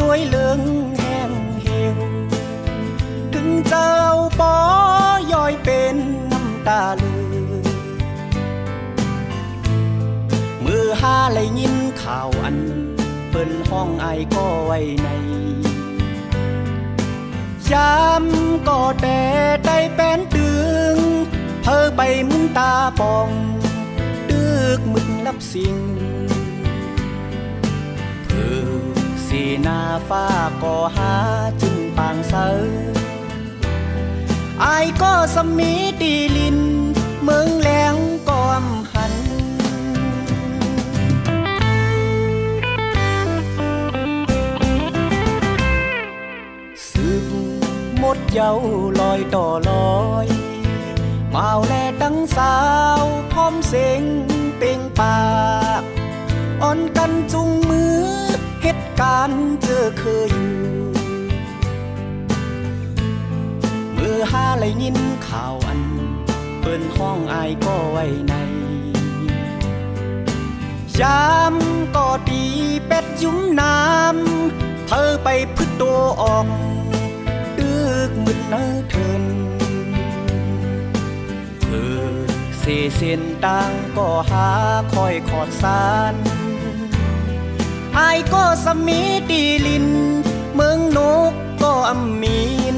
ด้วยเลืองแห้งเหี่ยวถึงเจ้าปอย่อยเป็นน้ำตาลือมือหาเลยยินข่าวอันเปิ้นห้องไอก็ไว้ในย้ำก็แต่ได้เป็นดึงเพ้อใบมุนตาปองดึกมึกลับสิ่งเพื่อสีหน้าฟ้าก็หาจึงปางเสอไอก็สมีตีลินเมืองแหลงก็อำหันหมดเย้าลอยต่อลอยเมาแลดังสาวพร้อมเสียงเป่งปากอ่อนกันจุงมือเหตุการณ์เจอเคยอยู่มือหาเลยยินข่าวอันเปิ้นห้องอายก็ไว้ในยามก็ดีเป็ดยุ่มน้ำเธอไปพึ่งตัวออกดึกมืดเนื้อเทินเธอเสียเส้นต่างก็หาคอยขอดสานไอ้ก็สมีตีลินเมืองนกก็อำมีน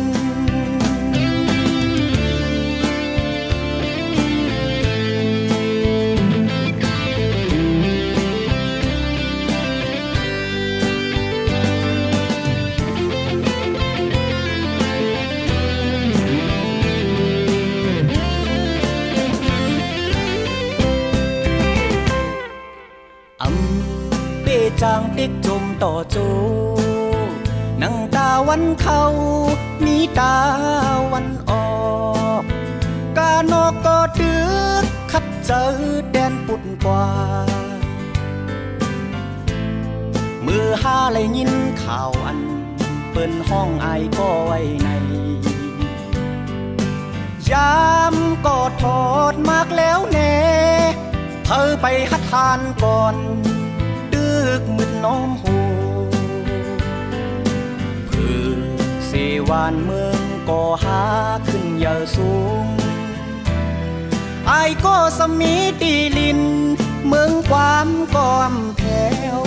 จางติ๊กจมต่อโจนังตาวันเขามีตาวันออกกานอกก็ดึกขัดเจอแดนปุ่นกว่ามือหาเลยยินข่าวอันเปิ้นห้องไอก็ไว้ในยามก็ทอดมากแล้วแน่เธอไปหัดทานก่อนมืดน้อมโหเพื่อเสวานเมืองก็หาขึ้นยาวสูงไอ้ก็สมีตีลินเมืองความก็อำแผ่ว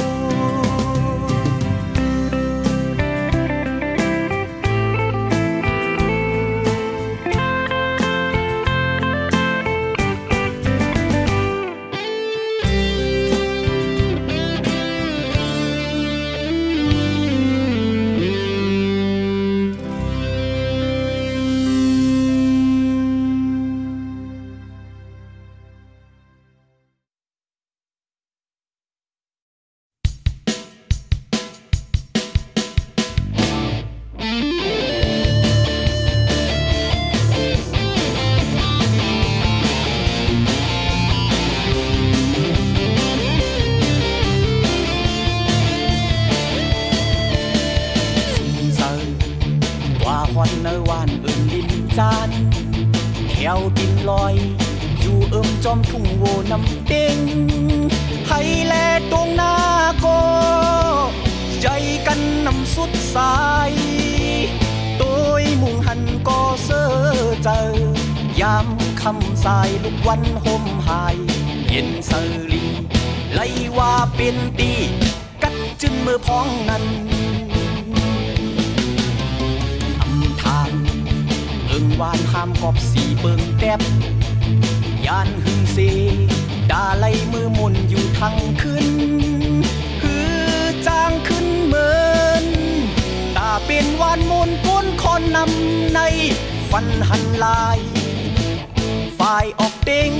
แถวดินลอยอยู่จอมทุ่งโวน้ำเด้งให้แลตรงหน้าก็ใจกันนำสุดสายโดยมุ่งหันก็เสื้อเจอยามคำสายลุกวันห่มหายเย็นเสรีไล่ว่าเป็นตีกัดจึงมือพ้องนั้นวานห้ามกอบสีเบิงแตบยานหึงเซดาไลมือมุนอยู่ทั้งคืนคือจางขึ้นเมินตาเป็นวานมุนก้นคนนำในฟันหันลายฝ่ายออกเด้ง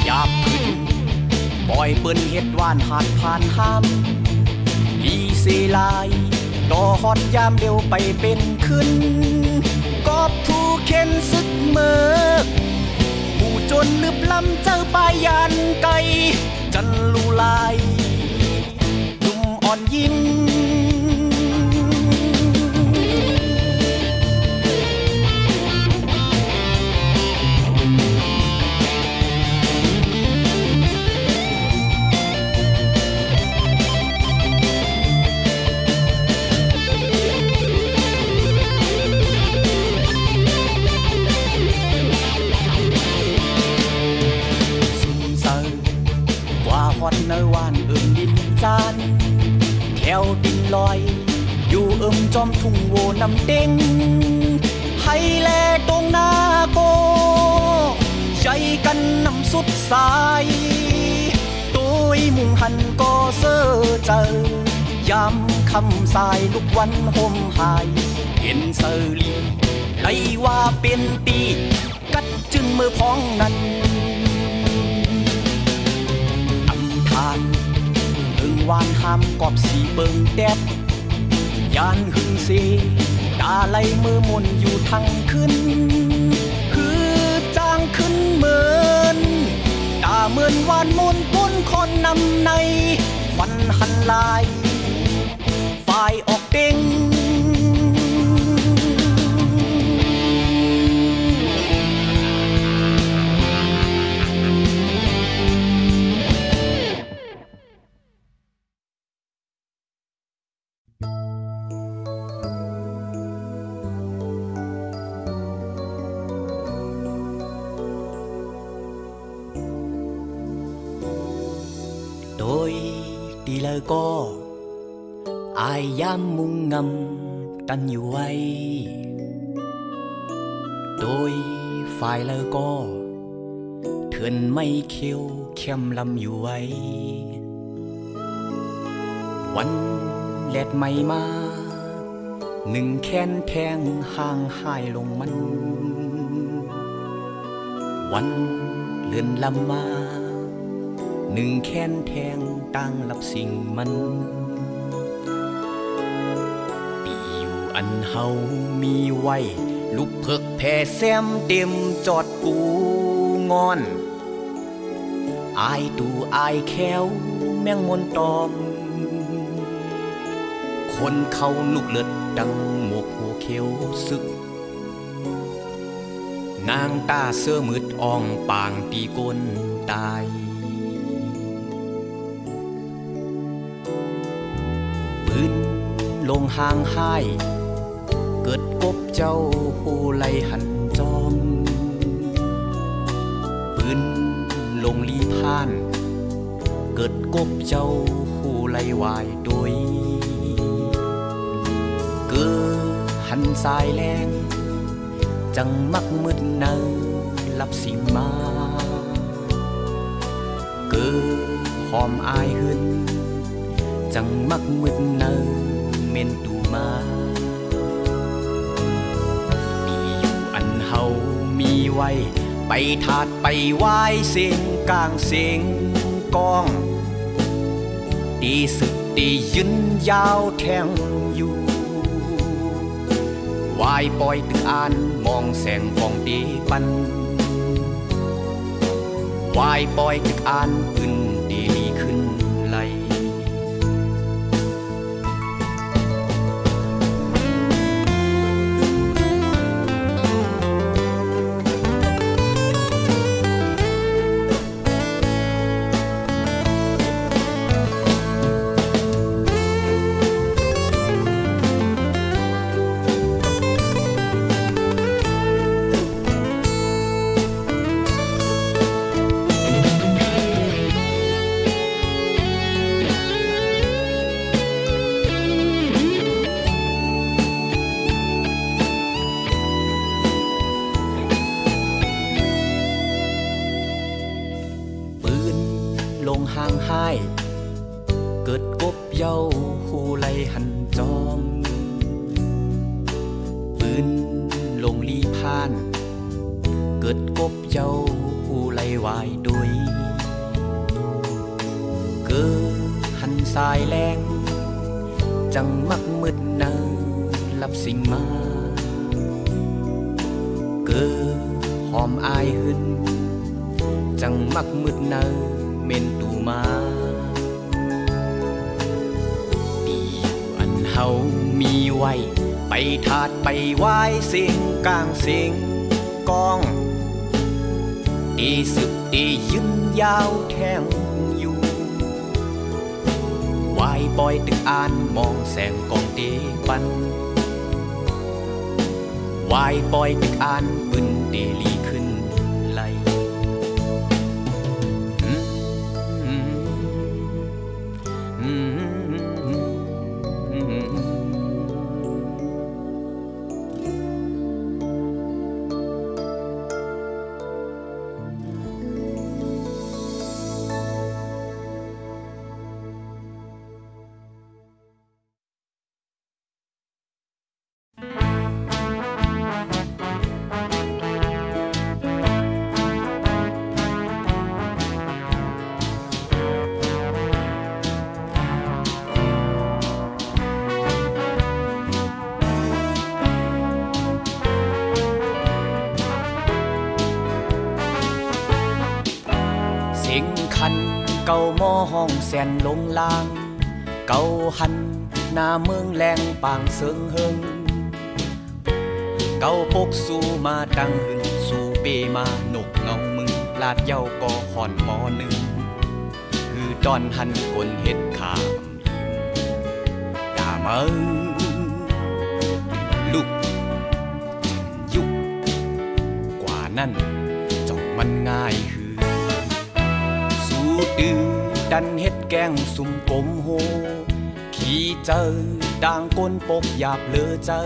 อยากขึ้นปล่อยเปิ้นเฮ็ดวานหาดผ่านห้ามลีเซลายต่อฮอดยามเดียวไปเป็นขึ้นกอบทูเข็นซึกเมิกผู้จนลึบลำเจ้าปายยันไกจันลูลายนุ่มอ่อนยิ้ม วดินลอยอยู่จอมทุ่งโวนำเต็งให้แลตรงหน้าโกใจกันนำสุดสายตัวมุ่งหันก็เสื้อเจอยามคำสายลุกวันห่มหายเห็นเสลีไล่ว่าเป็นตีกัดจึงมือพ้องนั้นอำทานเอิงวานห้ามกอบสีเบิงแดดยานหึงเสตาไหลมือมนอยู่ทั้งคืนคือจางขึ้นเหมือนตาเหมือนวานมนก้นคนนำในฟันหันลายฝ่ายออกเด้งโดยตีเลยก็อายยามมุงงำตันอยู่ไว้โดยฝ่ายเลยก็เถื่อนไม่เคียวเข้มลำอยู่ไว้วันแลดไม่มาหนึ่งแค้นแทงห่างหายลงมันวันเลื่อนลำมาหนึ่งแค้นแทงตั้งรับสิ่งมันปีอยู่อันเฮามีไว้ลูกเพิกแผ่แซมเต็มจอดปูงอนอายตูอายแควแมงมนตอมคนเขาลูกเลือดดังหมกหัวเขียวซึกนางตาเสื้อมืดอ่องปางตีก้นตายปืนลงห่างหายเกิดกบเจ้าหูไลหันจอมปืนลงลีพานเกิดกบเจ้าหูไลวายโดยเกิดหันสายแรงจังมักมืดเนอลับสิมาเกิดหอมอายหึนจังมักมืดเนอเม่นตูมาดีอยู่อันเฮามีไว้ไปถาดไปไหว้เสียงกลางเสียงกองตีสึกตียืนยาวแทงอยู่วายปล่อยตึกอ่านมองแสงของตีปันวายปล่อยตึกอ่านปืนตีลีขึ้นไหลลงห่างหายเกิดกบเย้าหูไลหันจอมปืนลงลีพานเกิดกบเจ้าหูไลวายโดยเกิดหันสายแรงจังมักมืดเนอลับสิ่งมาเกิดหอมอายหึนจังมักมืดเนอเม่นตูมาดีอยู่อันเฮามีไว้ไปถาดไปไหว้เสียงกลางเสียงกองตีสึกตียืนยาวแทงอยู่วายปล่อยตึกอ่านมองแสงกองตีปันวายปล่อยตึกอ่านปืนตีลีขึ้นไหล เก่าหม้อห้องแสนลงลางเก่าหันหน้าเมืองแรงปางเซิงเฮิงเก่าปกสู่มาดังหึงสู่เปมาหนกเงามึงลาดเย้าก็หอนหมอหนึ่งคือตอนหันกลเฮ็ดขามอย่ามาลุกยุกกว่านั้นจ้องมันง่ายคือสู้ดื้อดันเฮ็ดแกงสุ่มกลมโหขี่เจอด่างก้นปกหยาบเลอเจอ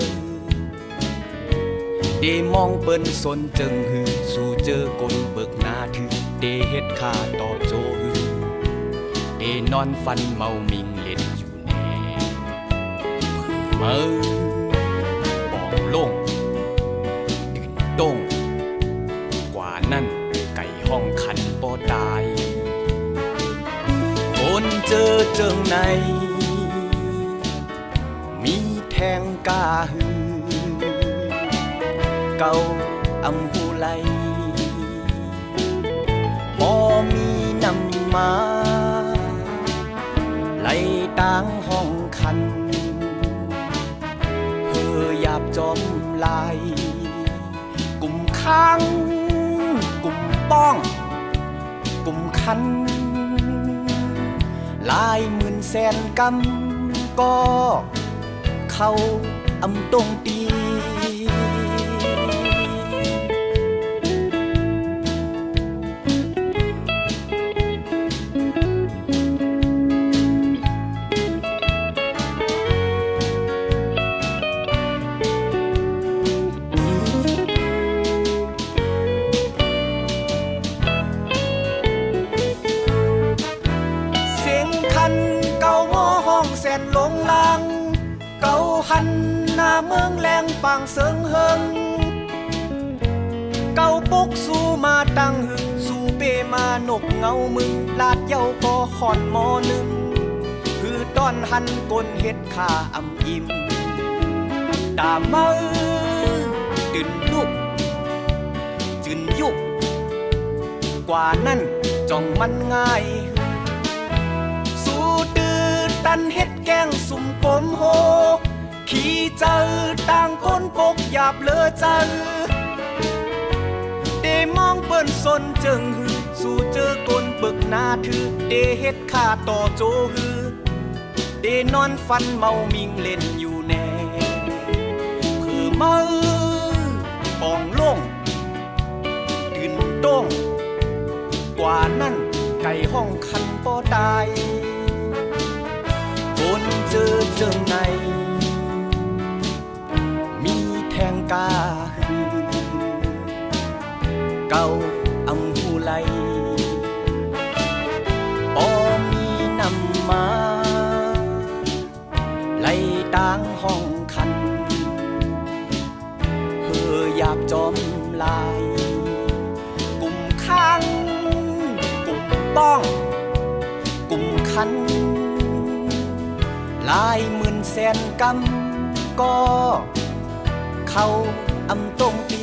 เดมองเปิ้นสนจึงหือสู่เจอกลเบิกหน้าถือเดเฮ็ดข้าต่อโจหือเดนอนฟันเมามิงเล่นอยู่แน่เมื่อปองลงตื่นต้งกว่านั้นไก่ห้องคันบ่ตายคนเจอเจิงในมีแทงกาหือเก่าอำหูไหลบ่มีนำมาไหลต่างห้องคันเฮอหยาบจอมลายกลุ่มค้างกลุ่มป้องกลุ่มคันหลายหมื่นแสนกำก็เข้าอำตรงตีแสนลงลางเก่าหันหน้าเมืองแรงปางเซิงเฮิงเก่าปกสู่มาตั้งหึงสู่เปมานกเงามึงลาดเย้าก็ขอนหมอหนึ่งคือตอนหันกลเฮ็ดข้าอำอิ่มตามมือตื่นลุกจืนยุกกว่านั้นจ้องมันง่ายตันเฮ็ดแกงสุ่มกลมโหขี่เจอต่างคนปกหยาบเลอเจอเดมองเปิ้นสนจึงหือสู่เจอกลปึกหน้าถือเดเฮ็ดข้าต่อโจหือเดนอนฟันเมามิงเล่นอยู่แน่คือมือปองลงตื่นต้งกว่านั้นไก่ห้องคันบ่ตายคนเจอเจิงในมีแทงกาหือเก่าอำหูไหลบ่มีนำมาไหลต่างห้องคันเฮอหยาบจอมลายกลุ่มข้างกลุ่มป้องกลุ่มคันหลายหมื่นแสนกำก็เข้าอำตรงตี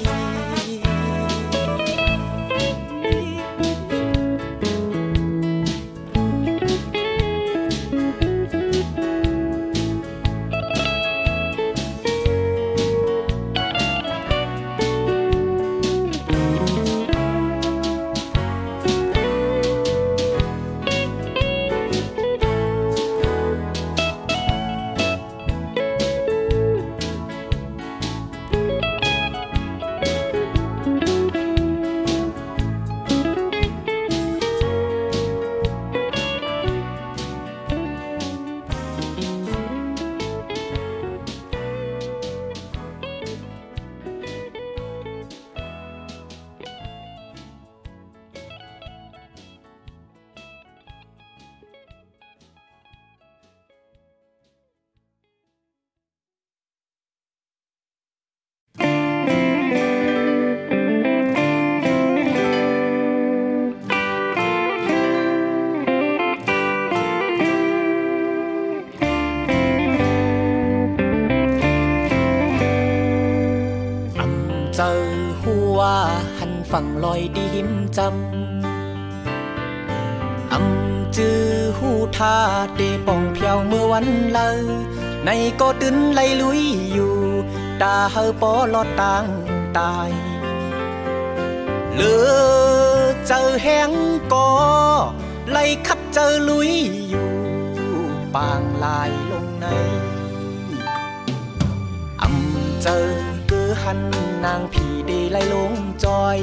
เจอหัวหันฝั่งลอยดีหิมจำเจ จื้อหูท่าเตป่องเพียวเมื่อวันเลยในก็ตื่นไล่ลุยอยู่ตาเฮอปอลอดต่างตายเลือเจอแห้งก็ไล่คัดเจอลุยอยู่ปางลายลงในอำเจอเกือหันนางผีเดไล่ลงจอย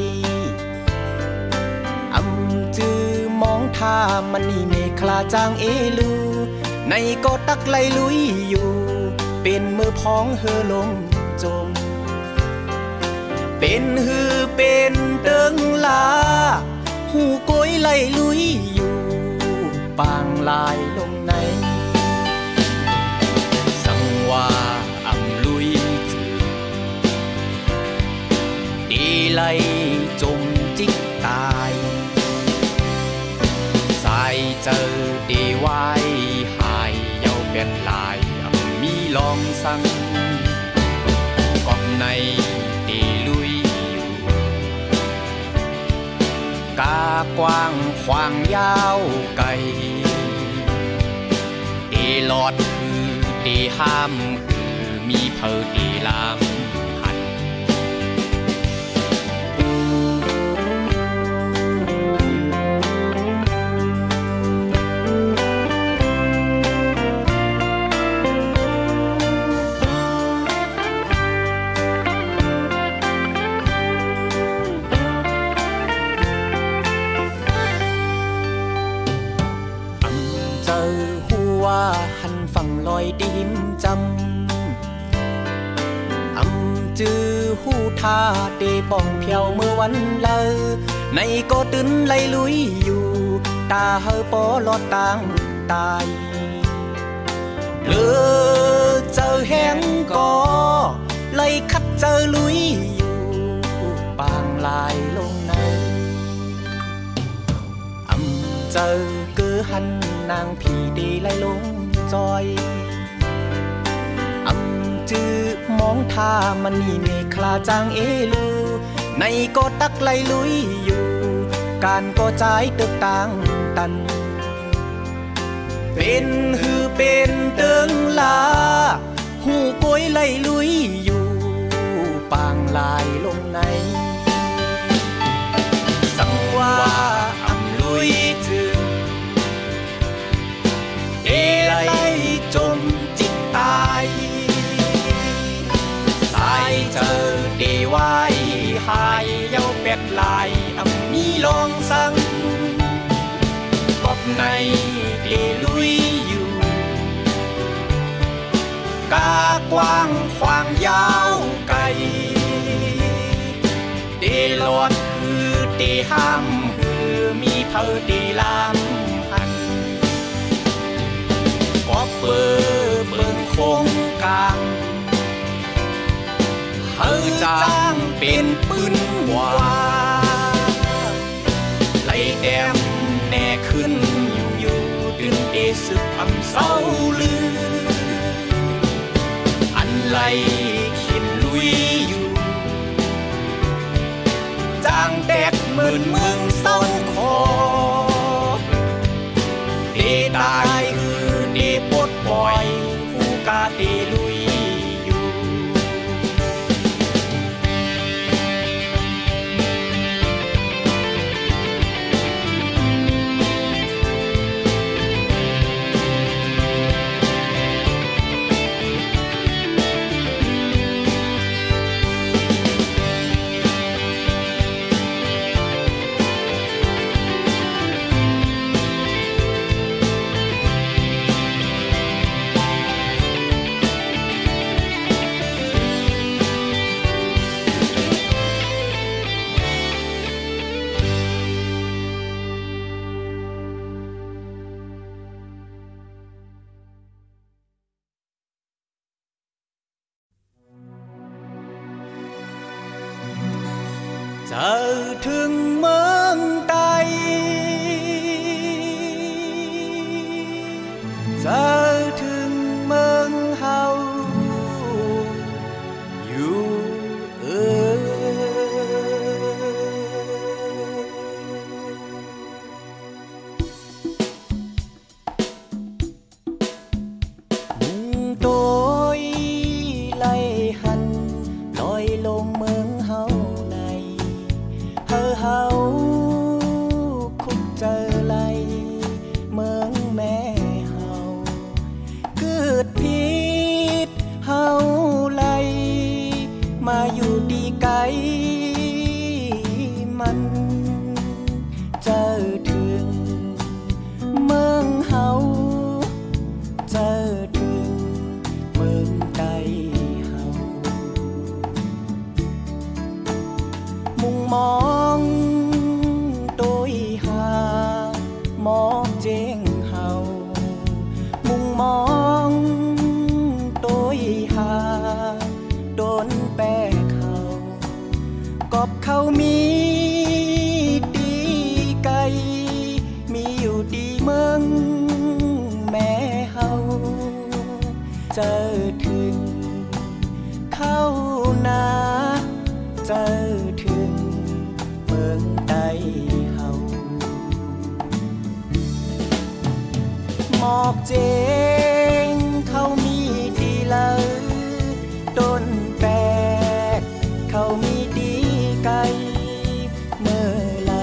อำจื้อมองท่ามันนี่เมฆลาจางเอลูในก็ตักไล่ลุยอยู่เป็นมือพ้องเฮอลงจมเป็นฮือเป็นเติงลาหูโกยไล่ลุยอยู่ปางลายลงในสังว่าอำลุยจือดีไล่จมจิกตายสายเจอดีไว้หายเยาเป็นลายอำมีลองสั่งกองในดีลุยอยู่กากว้างขวางยาวไกลดีหลอดคือดีห้ามคือมีเพอดีลามหันหันฝั่งลอยดิมจำอำจื้อหูท่าเตป่องเพียวเมื่อวันเลยในก็ตื่นไล่ลุยอยู่ตาเฮอปอลอดต่างตายเลือเจอแห้งก็ไล่คัดเจอลุยอยู่ปางลายลงในอำเจอเกือหันนางผีเดไล่ลงจอยอำจื้อมองท่ามันนี่เมฆลาจางเอลูในก็ตักไล่ลุยอยู่การก็จ่ายตึกต่างตันเป็นฮือเป็นเติงลาหูโกยไล่ลุยอยู่ปางลายลงในสังว่าอำลุยจื้อเอไล่จมจิตตายสายเจอเดไว้หายเยาเป็ดลายอำมีลองสั่งกบในเดลุยอยู่กากว้างขวางยาวไกลเดหลอดคือเดห้ามคือมีเพอเดลามหันก็เบิ่งคงกลางเฮอจางเป็นปืนว่าไล่แดมแน่ขึ้นอยู่ดึงเอสึกอำเศร้าลืออันไล่ขินลุยอยู่จางแตกเหมือนเมืองเศร้าคอเดตายคือเดปดปล่อยผู้กาเดลุยอยู่จะถึงเมืองใดจะถึงเมืองเฮาอยู่ กิดผิดเฮาไลมาอยู่ดีไกลมันเจอถึงเมืองเฮาเจอถึงเมืองใดเฮามุ่งมองโดยหาหมอกเจงเฮามุ่งมองโดยหาโดนแปะเขากอบเขามีดีไกลมีอยู่ดีเมืองแม่เฮาเจอถึงเข้านาเจอถึงเมืองใดเฮาหมอกเจงเขามีดีเลยต้นแปกเขามีดีไกลเมื่อไหล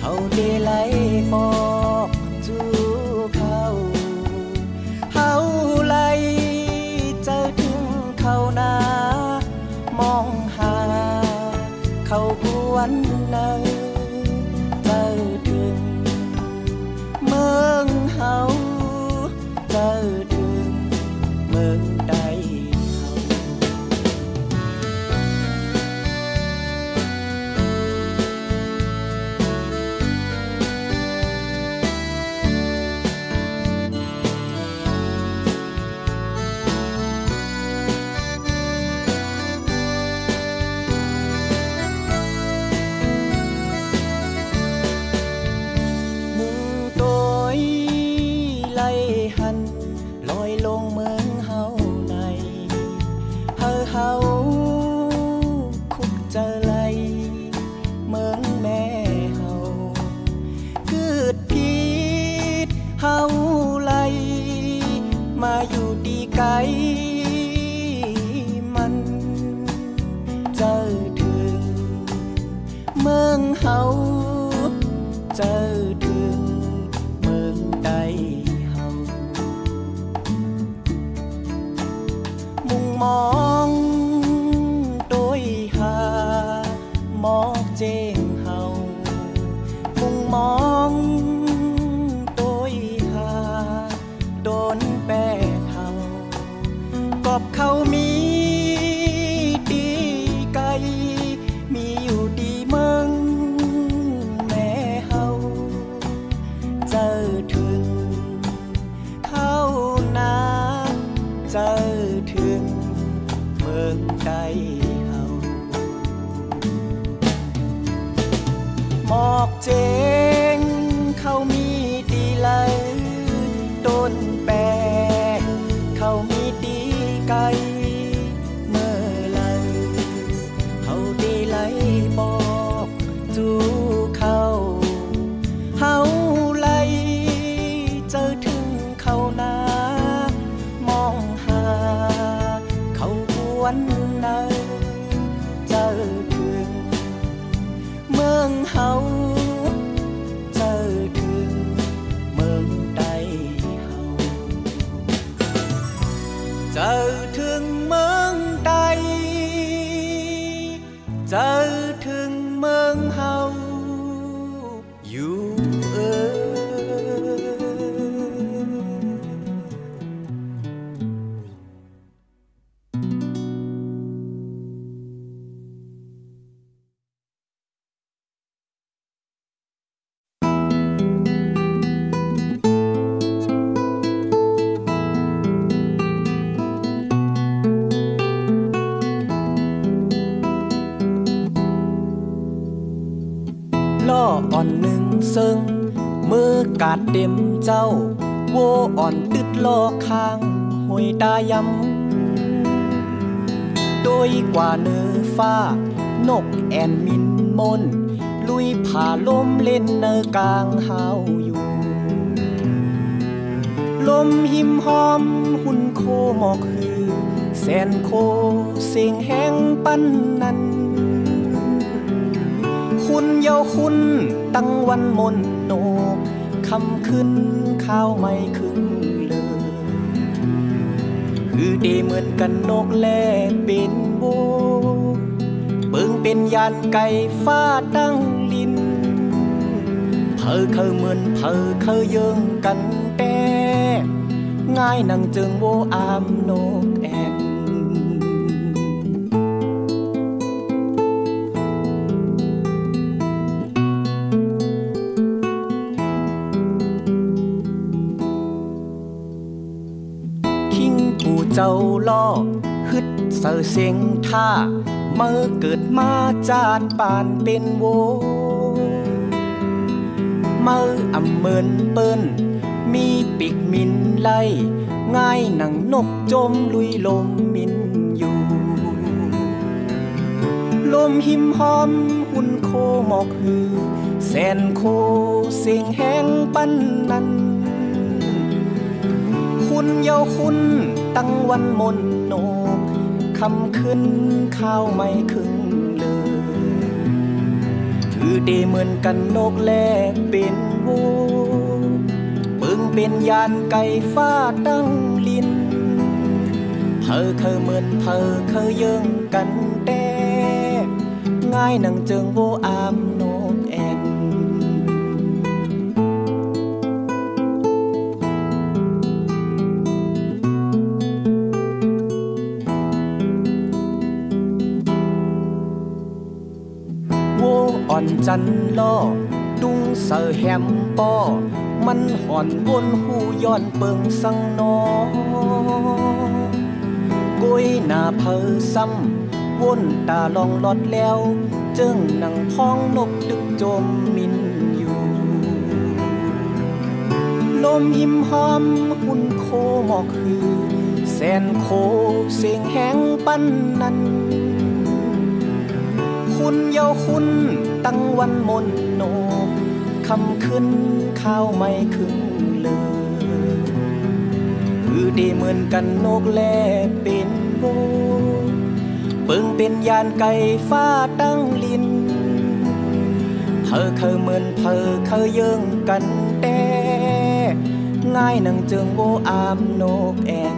เฮาได้ไหลปอกจูเขาเฮาไหลเจอถึงเขานามองหาเขากวนเนยเจอถึงเมืองเฮาเจอถึงเมืองใดมาอยู่ดีไกลมันเจอถึงเมืองเฮาเจอถึงเมืองใดเฮามุ่งมองโดยหาหมอกเจงเฮามุ่งมองโดยหาโดนแปะเขากอบเขามีดีไกลมีอยู่ดีเมืองแม่เฮาเจอถึงเข้านาเจอถึงเมืองใดเฮาหมอกเจงเขามีดีเลยต้นแปกเขามีดีไกลเมื่อไหลเขาได้ไหลบอกจูเขาเฮาไหลเจอถึงเขานามองหาเขากวนเนยเจอถึงเมืองเฮาเจอถึงเมืองใดเจอถึงเมืองใดเจอถึงเมืองเฮาอยู่ล่ออ่อนหนึ่งซึ่งมือกาดเต็มเจ้าโวอ่อนตึดล่อข้างหอยตายำโดยกว่าเนื้อฟ้านกแอนมินมนลุยผ่าลมเล่นเนอกลางหาวอยู่ลมหิมหอมหุ่นโคหมอกหือแสนโคเสียงแห้งปั้นนั้นคุณเยาคุณตั้งวันมนโนคำขึ้นข้าวไม่คึงเลย คือเดเหมือนกันนกแลเป็นโบเบิ่งเป็นยานไก่ฟ้าตั้งลินเพอเคยเหมือนเพอเคยเยิงกันแต่ง่ายนังจึงโบอามนกแอนเจ้าล่อฮึดเสือเสียงท่าเมื่อเกิดมาจาดปานเป็นโวเมื่ออำเมินเปิ้นมีปีกมินไล่ง่ายหนังนกจมลุยลมมินอยู่ลมหิมหอมหุ่นโคหมอกหือแสนโคเสียงแห้งปันนั้นคุณเยาคุณตั้งวันมนโนคำขึ้นข้าวไม่คึงเลยถือเดเหมือนกันนกแลเป็นโวเบิ่งเป็นยานไก่ฟ้าตั้งลินเพอเคยเหมือนเพอเคยเยิงกันแต่ง่ายนังเจิงโวอามนกแอนอ่อนจันล่อดุงเสือแฮมปอมันห่อนวนหูย้อนเปิงสังนอกุยหน้าเพอซ้ำวนตาลองลอดแล้วจึงนั่งพ้องนกดึกจมมินอยู่ลมหิมหอมหุ่นโคหมอกหือแสนโคเสียงแห้งปันนั้นคุณเยาคุณตั้งวันมนโนคำขึ้นข้าวไม่คึงเลยคือเดเหมือนกันนกแลเป็นโบเบิ่งเป็นยานไก่ฟ้าตั้งลินเพอเคยเหมือนเพอเคยเยิงกันแต่ง่ายนังเจิงโบอามนกแอน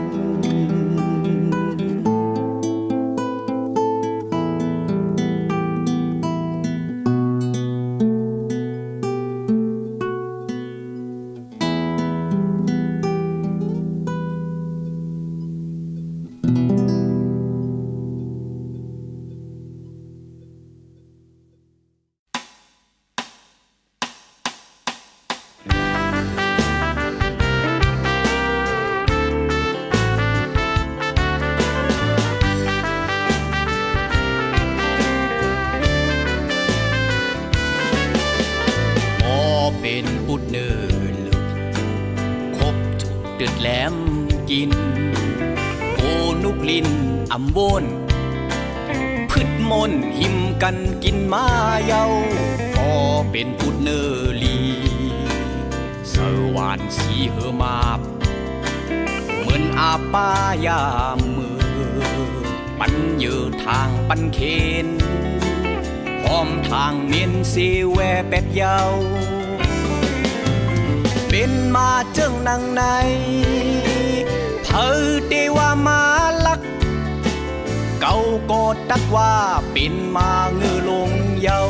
เป็นปุดเนินคบถูกเดือดแหลมกินโกนุกลินอำวนพืชมนหิมกันกินมาเยาพอเป็นปุดเนลีเสวานสีเฮมาบเหมือนอาป้ายามมือปันเยือทางปันเคนหอมทางเมียนเสแวเป็ดเยาเป็นมาเจิงนางในเพอเดว่ามาลักเก่าก็ตักว่าเป็นมาเงือลงเยา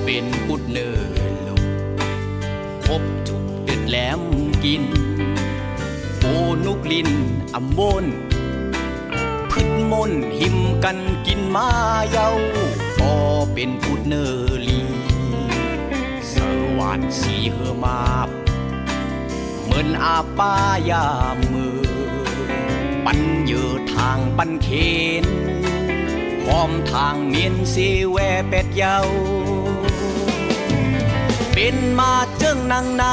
เป็นปุดเนินลุกคบถูกเดือดแหลมกินโอนุกลินอำวนพืชมนหิมกันกินมาเยาพอเป็นปุดเนลีเสวานสีเฮมาบเหมือนอาป้ายามมือปันเยือทางปันเคนหอมทางเมียนเสแวเป็ดเยาเป็นมาเจิงนางใน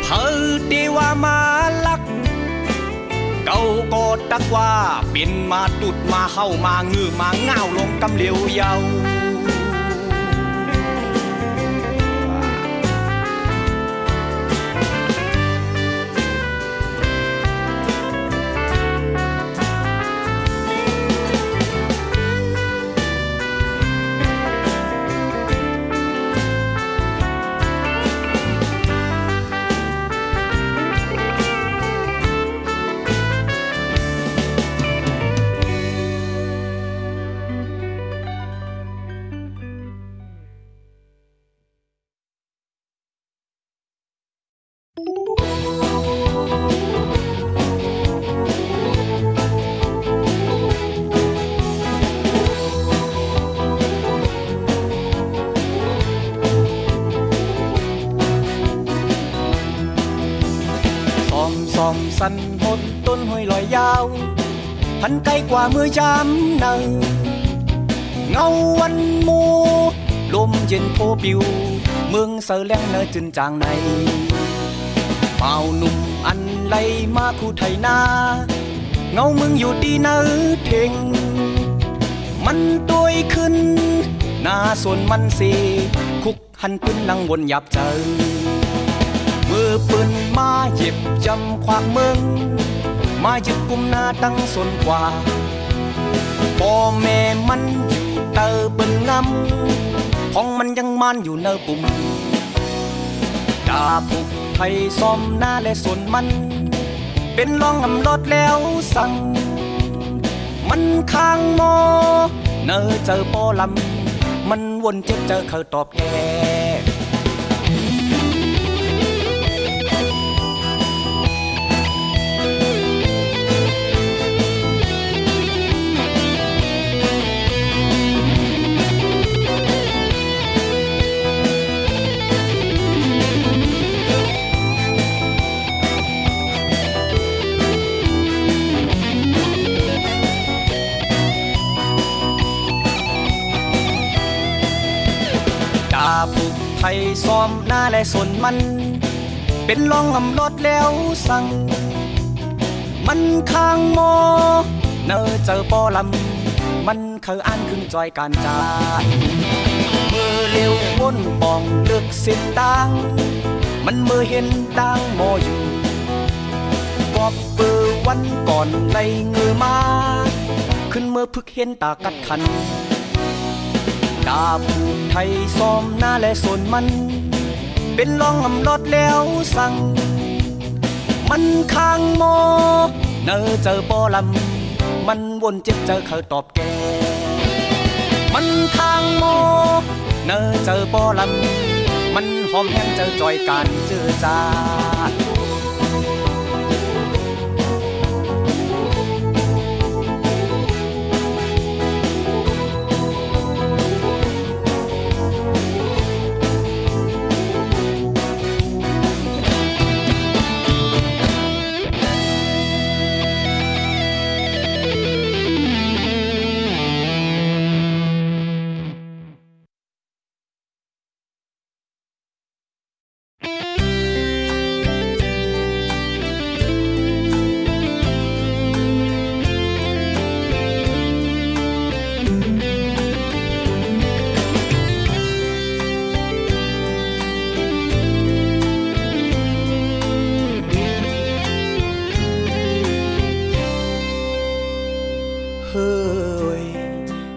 เพอเดว่ามาลักเก่า ก็ตักว่าเป็นมาตุดมาเข้ามางือมาง่าวลงกำเหลียวยาวสันหดต้นห้อยลอยยาวหันไกลกว่ามือยามเนยเงาวันมูลมเย็นโพปิวเมืองเสอแลงเนอจึนจางในเมาหนุ่มอันไหลมาคู่ไทยนาเงามึงอยู่ดีเนอเพ่งมันตัวขึ้นหน้าส่วนมันเสคุกหันปืนลังวนหยับเจอมือปืนมาหยิบจำความเมืองมาหยิบกุมหน้าตั้งส่วนกว่าพ่อแม่มันอยู่เตอเบิ่งงำของมันยังมันอยู่เนอปุ่มดาผูกไทยซ้อมหน้าและส่วนมันเป็นรองงำรถแล้วสั่งมันข้างมอเนอเจอปอลำมันวนเจ็บเจอเขาตอบแกผูกไทยซ้อมหน้าและส่วนมันเป็นรองงำรถแล้วสั่งมันข้างมอเนอเจอปอลำมันเคยอ่านขึ้นจอยการจามือเลี้ยววนปองเลือกเส้นตังมันมือเห็นตังมออยู่กอบเบอร์วันก่อนในเงือมาขึ้นเมื่อพึกเห็นตากัดขันดาผูกไทยซ้อมหน้าและส่วนมันเป็นรองงำรถแล้วสั่งมันข้างมอเนอเจอปอลำมันวนเจ็บเจอเขาตอบแกมันข้างมอเนอเจอปอลำมันหอมแห้งเจอจอยการเจอจา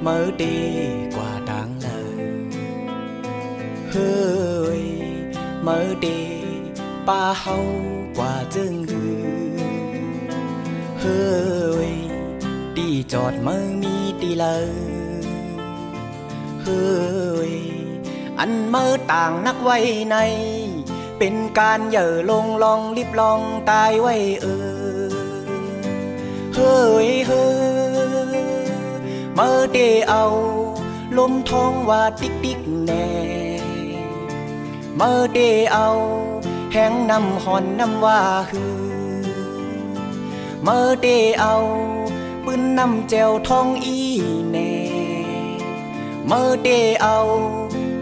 mở đi qua đáng lời hơi mở đi ba hậu qua dương hơi đi chọt mơ mi đi lời hơi anh mơต่างนักไว้ในเป็นการเหย่อลงลองลิบลองตายไว้เฮ้ยเฮ้ยเมื่อเดเอาลมท้องว่าติ๊กติ๊กแน่เมื่อเดเอาแห้งน้ำหอนน้ำว่าฮือเมื่อเดเอาปืนน้ำแจวท้องอีแน่เมื่อเดเอา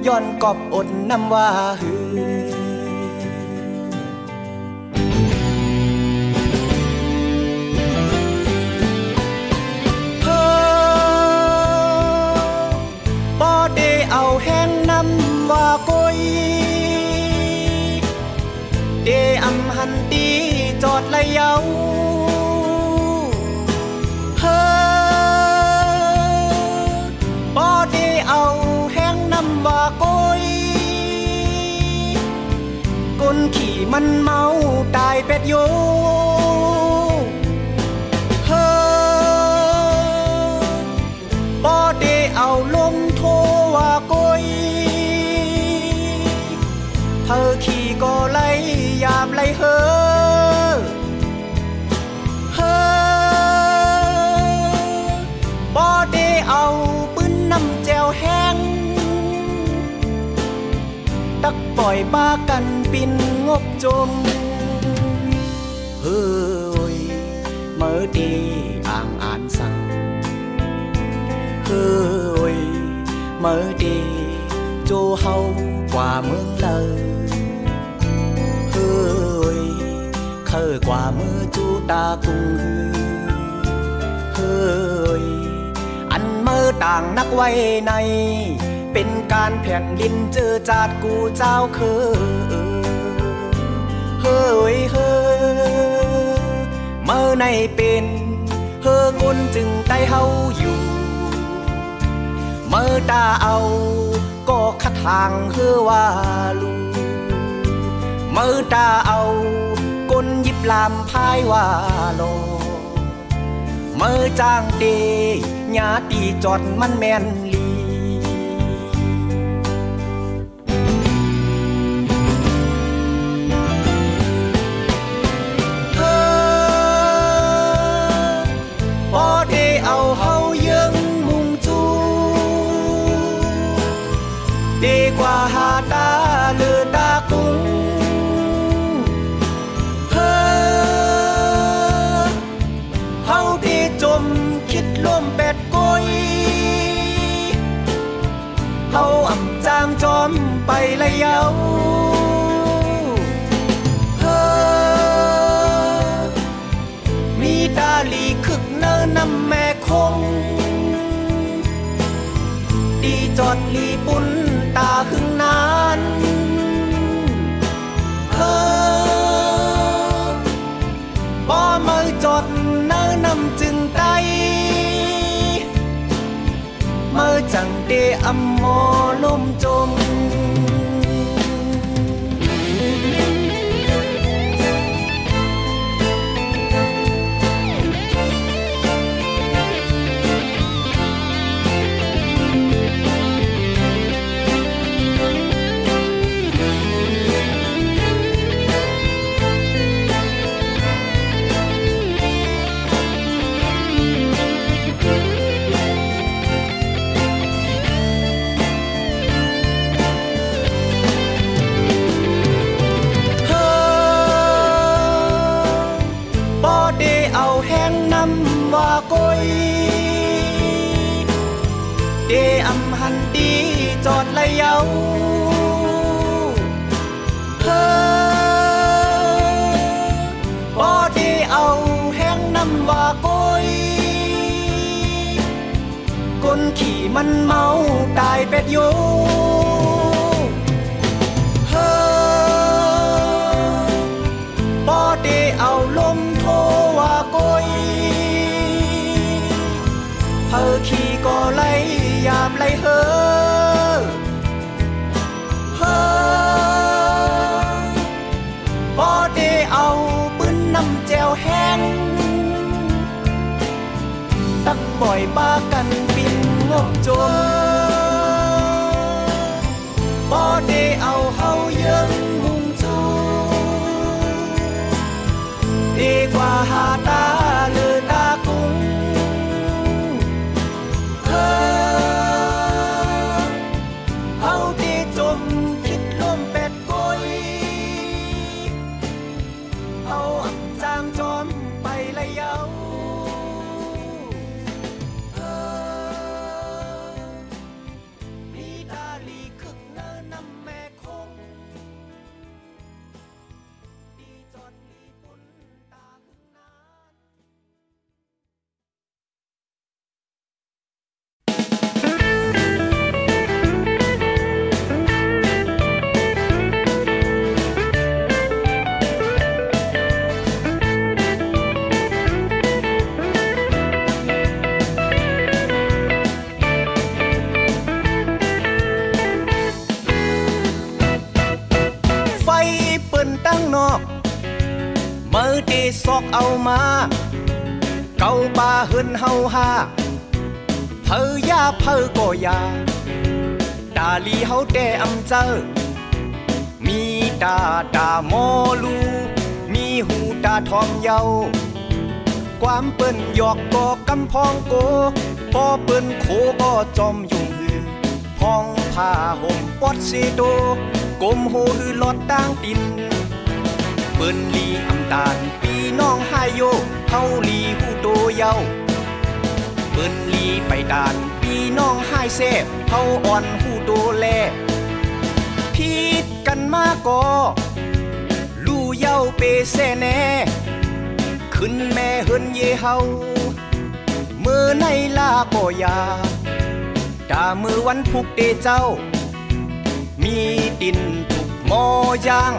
ย้อนกอบอดน้ำว่าฮือ ละเยาเฮ้อบ่ได้เอาแห้งน้ำว่าก้อยคนขี่มันเมาตายเป็ดโยเฮ้อบ่ได้เอาลมโทว่าก้อยเธอขี่ก็ไล่ยามไล่เฮ้อเฮ้อบ่ได้เอาปืนน้ำแจวแห้งตักปล่อยบ้ากันปินงบจมเฮ้ยเมื่อดีอ่างอ่านสั่งเฮ้ยเมื่อดีโจเฮากว่าเมืองเลยเฮ้ยเคยกว่ามือจูตากุงเฮ้ยอันเมื่อต่างนักไว้ในเป็นการแผ่นดินเจอจาดกูเจ้าเคเฮ้ยเฮ้อเมื่อในเป็นเฮ้อคนจึงได้เฮาอยู่เมื่อตาเอาก็คัดทางเฮ้อว่าลูเมื่อตาเอาก้นยิบลามพายว่าโลเมื่อจ้างเดญาตีจอดมันแม่นลีเฮ้อบ่ได้เอาเฮายังมุ่งจูดีกว่าหาตาเลือตากุ้งเฮ้อเฮาที่จมคิดล่มเป็ดก้อยเฮาอ่ำจามจอมไปละเยาเฮ้อมีตาลีคึกเนินน้ำแม่คงดีจอดลีปุ่นตาหึงนานเฮ้อบ่มือจอดเนินน้ำจึงไตเมื่อจังเดอำมอลมจมว่าก้อยเดอำหันดีจอดละเยาเฮ้อบ่ได้เอาแห้งน้ำว่าก้อยคนขี่มันเมาตายเป็ดโยเฮ้อบ่ได้เอาลมโทว่าก้อยเธอขี่ก็ไล่ยามไล่เฮ้อเฮ้อบ่ได้เอาปืนน้ำแจวแห้งตักบ่อยบ้ากันปินงบจมบ่ได้เอาเฮายังมุ่งจูดีกว่าหาตาเลือตากุ้งเฮาที่จมคิดล่มเป็ดก้อยเฮาอ่ำจางจอมไปละเยามีตาลีคึกเนินน้ำแม่คง เอามาเก่าป่าเฮินเฮาฮาเพอยาเพอก็ยาดาลีเฮาแต่อำเจอมีตาหมอลูมีหูตาทองเยาความเปิ้นหยอกก็กำพองโกปอเปิ้นโคก็จอมยุ่งหือห้องผ้าห่มปอดเสโตกลมโหหือลอดต่างตินเปิ้นลีอำตาลปีน้องหายโยเฮาลีหูโตเยาเปิ้นลีไปดานปีน้องหายแซ่บเฮาอ่อนหูโตแลผิดกันมาก็ลู่เย้าเปแซ่แน่ขึ้นแม่เฮินเยเฮาเมื่อในลาก็ยาดามือวันพุกเดเจ้ามีดินทุกหมอย่าง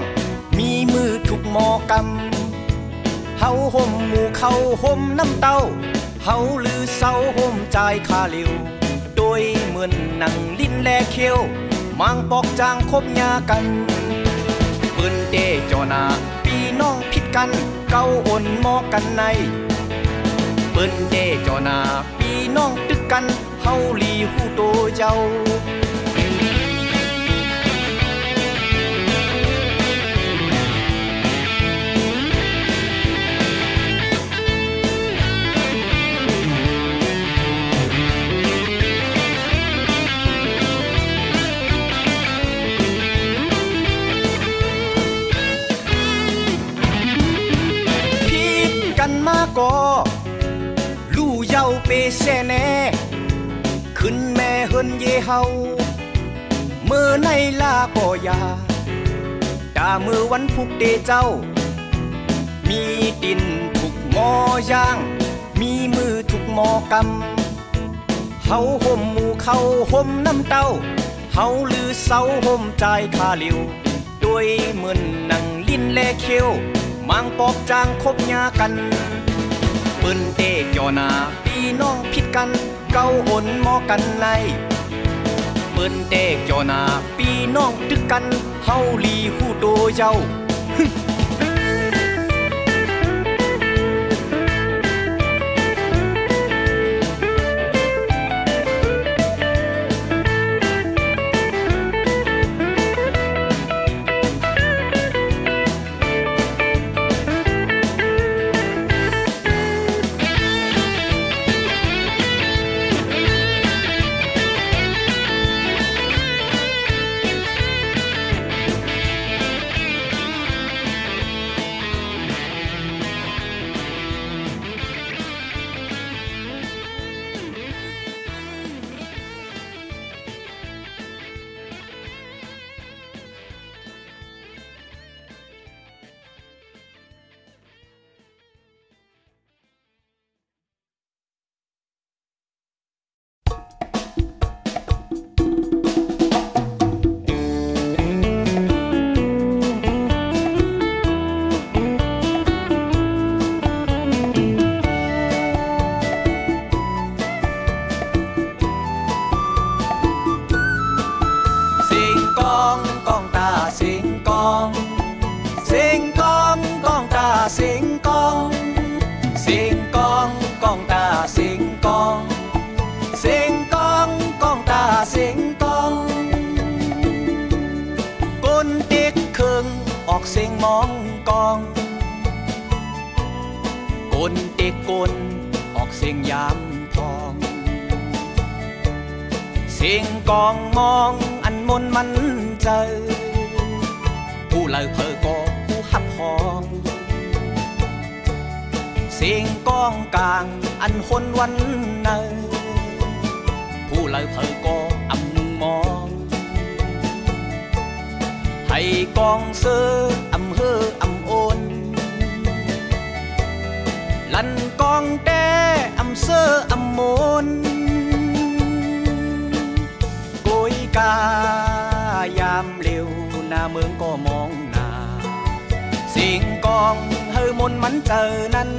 มีมือทุกหมอกำเฮาห่มหมู่เขาห่มน้ำเต้าเฮาลือเศร้าห่มใจคาลิวโดยเหมือนหนังลิ้นแลเคียวมังปอกจางคบยากันปืนเตจอนาปีน้องผิดกันเก้าอ่นหมอกันในปืนเตจอนาปีน้องตึกกันเฮาลีหูโตเจ้ามาก็ลู่เย้าเปแซ่แน่ขึ้นแม่เฮินเยเฮาเมื่อในลาก็ยาดามือวันพุกเดเจ้ามีดินทุกหมอย่างมีมือทุกหมอกำเฮาห่มหมู่เขาห่มน้ำเต้าเฮาลือเศร้าห่มใจคาลิวด้วยเหมือนหนังลิ้นแลเคียวมังปอกจางคบยากันเปิ้นเตกยอนาพี่น้องผิดกันเก้าอ่นหมอกันในเปิ้นเตกยอนาพี่น้องตึกกันเฮาลีหูโตเจ้าเสียงมองกองกลเด็กกลออกเสียงยามทองเสียงกองมองอันมนมันใจผู้เลยเพอก็ผู้หับหองเสียงกองกลางอันคนวันเนยผู้เลยเพอก็อำมองให้กองเสืออำเฮออำโอนลันกองแต่อำเสืออำโมนโกยกายามเร็วหน้าเมืองก็มองหน้าเสียงกองเฮอมนมันเจอนั้น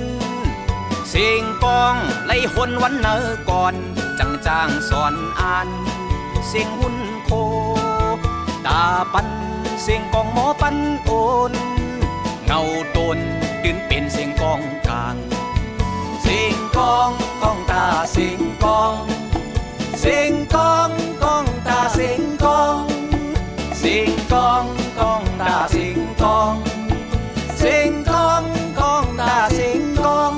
เสียงกองไล่หนวันเนอก่อนจังจางสอนอ่านเสียงหุ่นโคตาปันเสียงกองหมอปันโอนเงาโดน ตื่นเป็นเสียงกองกลางเสียงกองกองตาเสียงกองเสียงกองกองตาเสียงกองเสียงกองกองตาเสียงกองเสียงกองกองตาเสียงกอง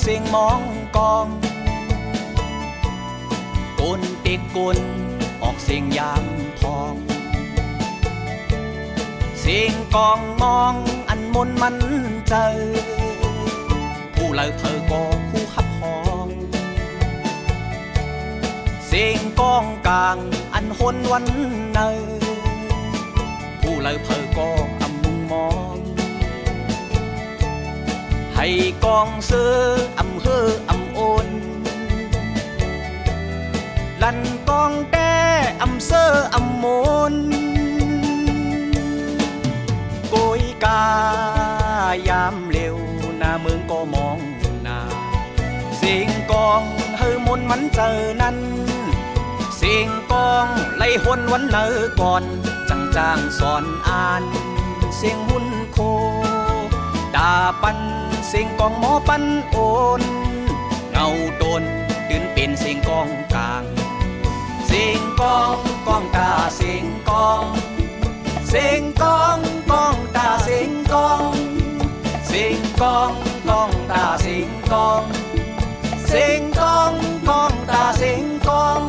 เสียงมองกองกลเด็กกลออกเสียงยามทองเสียงกองมองอันมนมันเจอผู้เลิกเธอก็คู่ขับห้องเสียงกองกลางอันหนวันเนอผู้เลิกเธอก็อำมุงมองให้กองเสืออำเฮออำโอนลันกองแต่อำเสืออำโมนโกยกายามเร็วหน้าเมืองก็มองหน้าเสียงกองเฮอมนมันเจอนั้นเสียงกองไล่หนวันเนอก่อนจางสอนอ่านเสียงหุ่นโคดาปันเสียงกองหมอปันโอนเงาโดนตื่นเป็นเสียงกองกลางเสียงกองกองตาเสียงกองเสียงกองกองตาเสียงกองเสียงกองกองตาเสียงกองเสียงกองกองตาเสียงกอง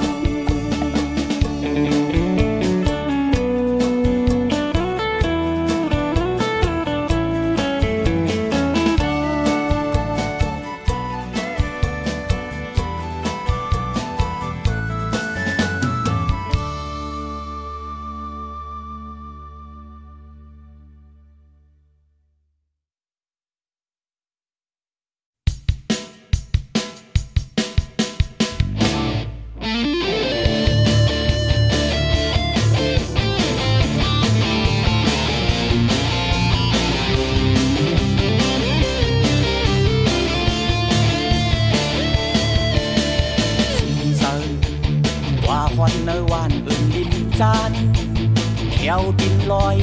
แถวดินลอย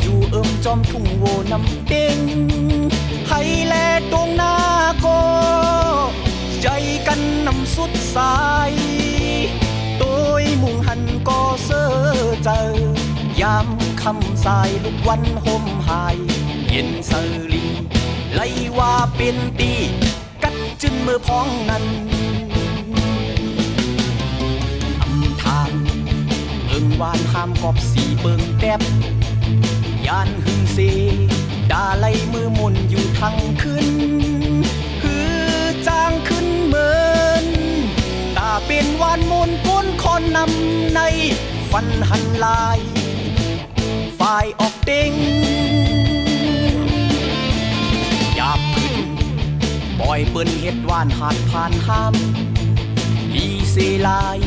อยู่จอมทุ่งโวน้ำเด้งให้แลตรงหน้าโกใจกันนำสุดสายโดยมุ่งหันก็เสื้อเจอยามคำสายลุกวันห่มหายเย็นเสลีไล่ว่าเป็นตีกัดจึนมือพ้องนั้นวานห้ามกอบสีเบิงแตบยานหึงเซดาไลมือมุนอยู่ทั้งคืนฮือจางขึ้นเมินตาเป็นวานมุนก้นคอนนำในฟันหันลายฝ่ายออกเด้งหยาบขึ้นปล่อยเปิ้นเฮ็ดวานหาดผ่านห้ามลีเซลาย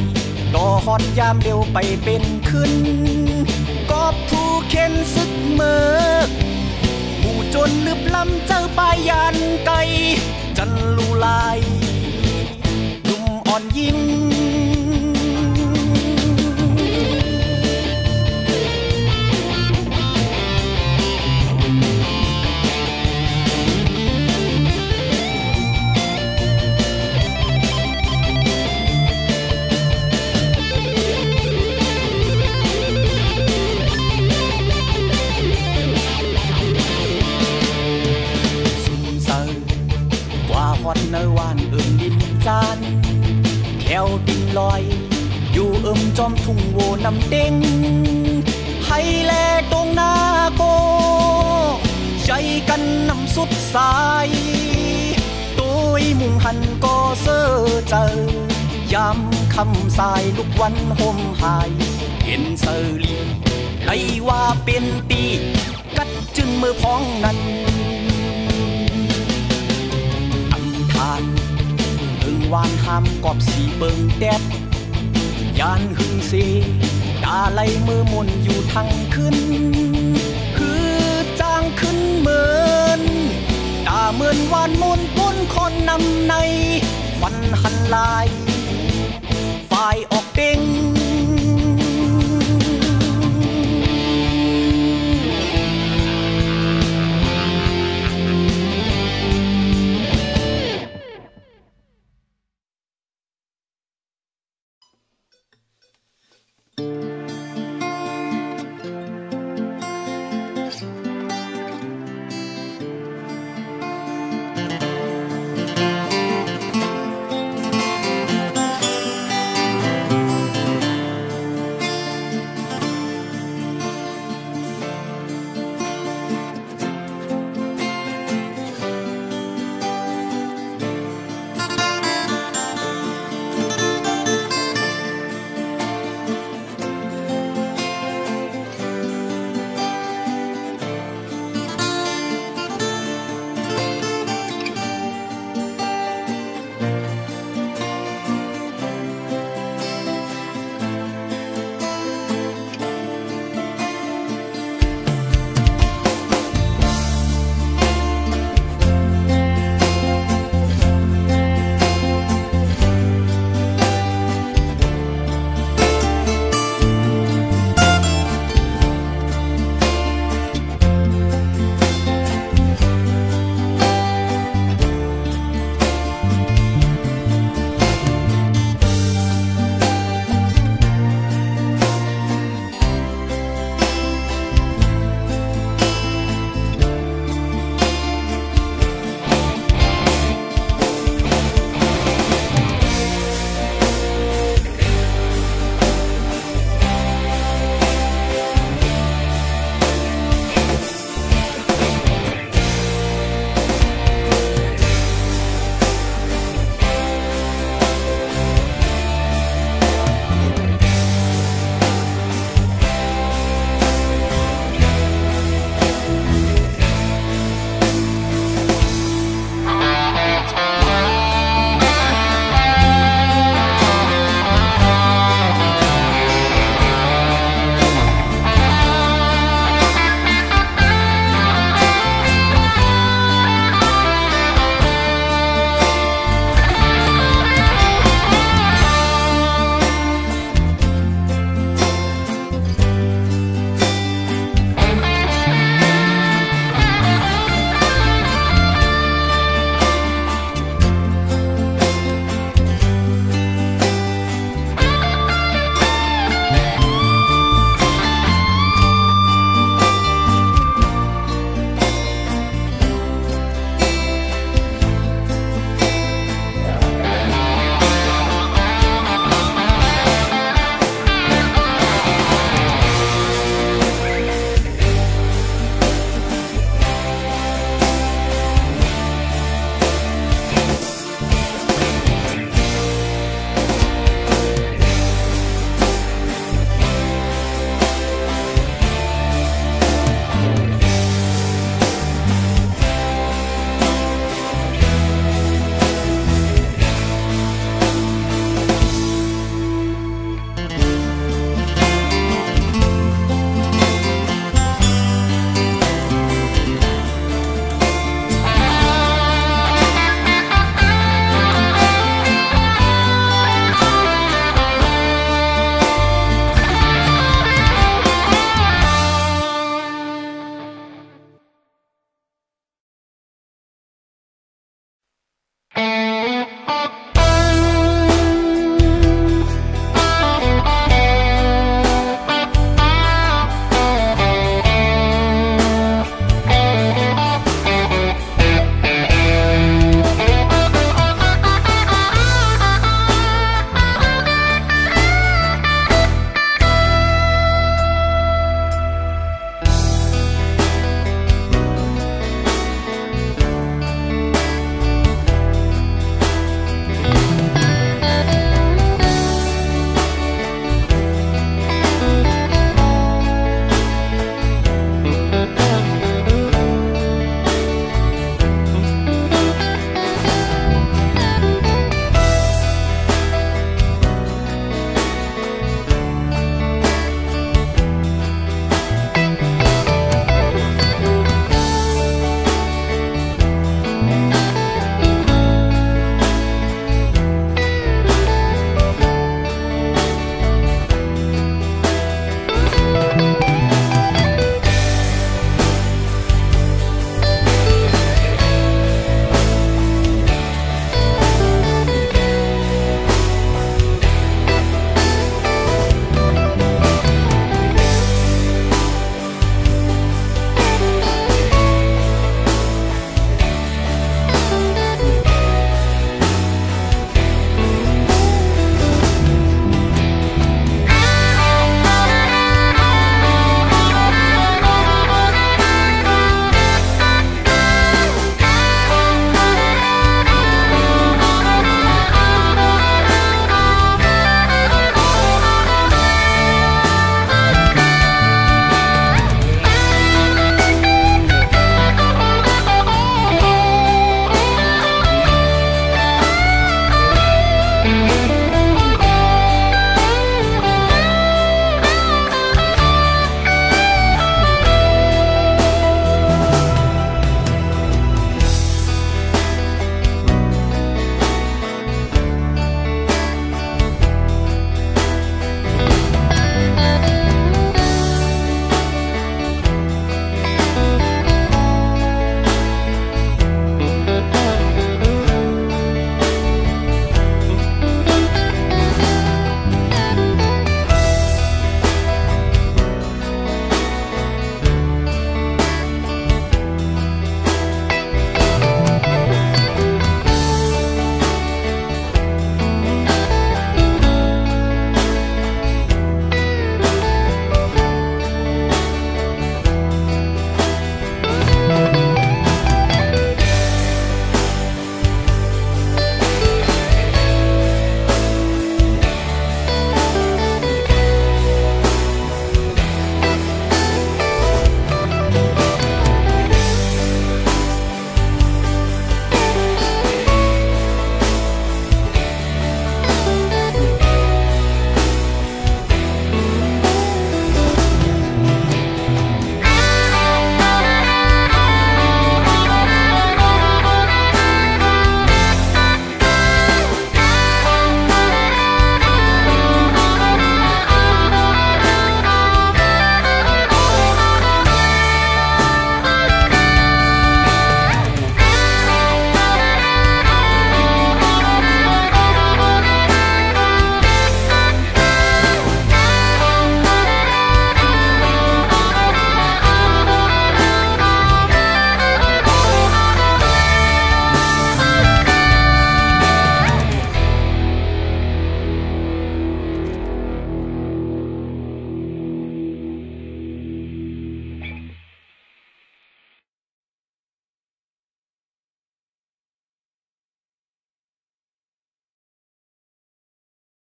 ต่อฮอดยามเร็วไปเป็นขึ้นกอบผู้เข็นซึกเมิกผู้จนลึบลำเจ้าปายยานไกจันลูลายนุ่มอ่อนยิ้ม ว อมทุ่งโวนำเด้งให้แลตรงหน้าโกใจกันนำสุดสายตัวมุงหันก็เสื้อเจอยามคำสายลุกวันห่มหายเห็นเสลีไล่ว่าเป็นตีกัดจึงมือพ้องนั้นอำทานหึงวานห้ามกอบสีเบิงแดดยานหึงเสตาไล่มือมนอยู่ทั้งคืนคือจางขึ้นเหมือนตาเหมือนวานมนก้นคนนำในฟันหันลายฝ่ายออก